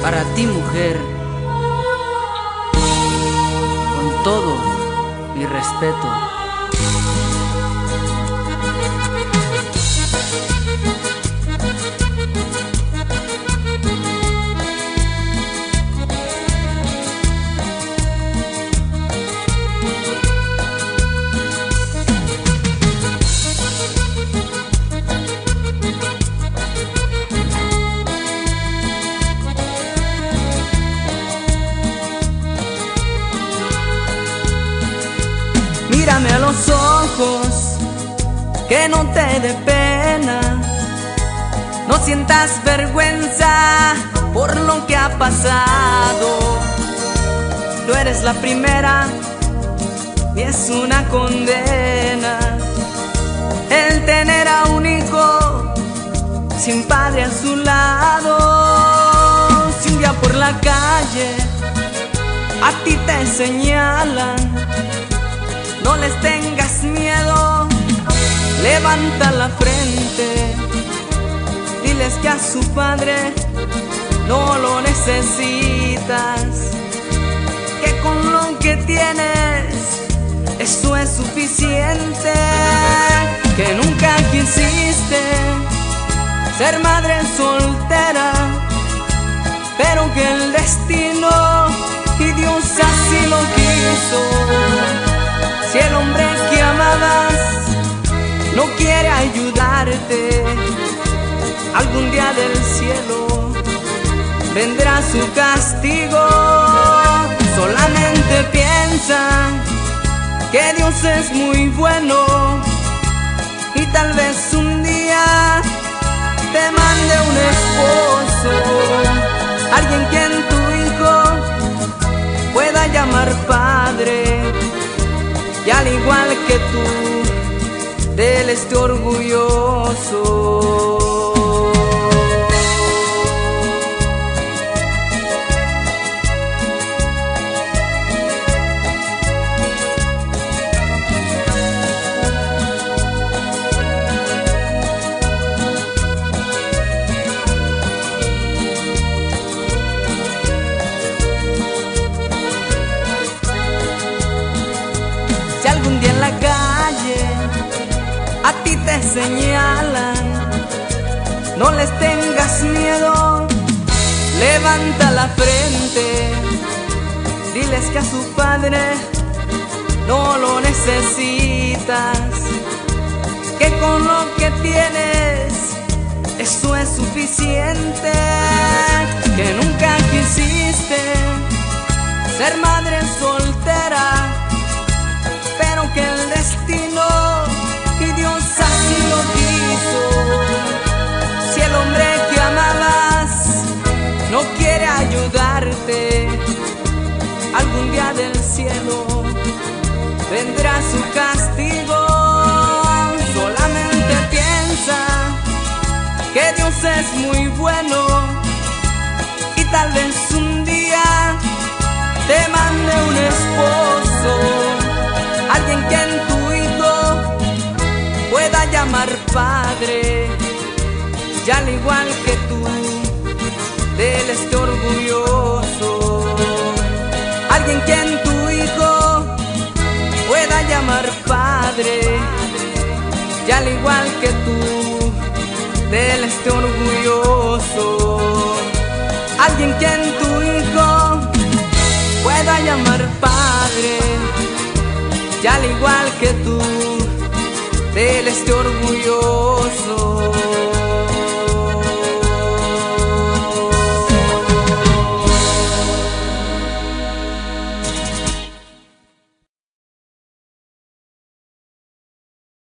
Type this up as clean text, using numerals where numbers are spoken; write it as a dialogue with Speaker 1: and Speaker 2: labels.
Speaker 1: Para ti mujer, con todo mi respeto.
Speaker 2: Mírame a los ojos, que no te dé pena, no sientas vergüenza por lo que ha pasado. No eres la primera y es una condena el tener a un hijo sin padre a su lado. Si un día por la calle a ti te señalan, no les tengas miedo, levanta la frente, diles que a su padre no lo necesitas, que con lo que tienes eso es suficiente, que nunca quisiste ser madre soltera, pero que el destino y Dios así lo quiso. Si el hombre que amabas no quiere ayudarte, algún día del cielo vendrá su castigo. Solamente piensa que Dios es muy bueno y tal vez un día te mande un esposo, alguien quien tu hijo pueda llamar padre, y al igual que tú, de él esté orgulloso. Si algún día en la calle a ti te señalan, no les tengas miedo, levanta la frente, diles que a su padre no lo necesitas, que con lo que tienes eso es suficiente, que nunca quisiste ser madre soltera, pero que el destino y Dios así lo quiso. Si el hombre que amabas no quiere ayudarte, algún día del cielo vendrá su castigo. Solamente piensa que Dios es muy bueno y tal vez un día te mande un esposo, alguien quien tu hijo pueda llamar padre, y al igual que tú, de él esté orgulloso. Alguien quien tu hijo pueda llamar padre, y al igual que tú, de él esté orgulloso. Alguien quien tu hijo pueda llamar padre, y al igual que tú, de él esté orgulloso.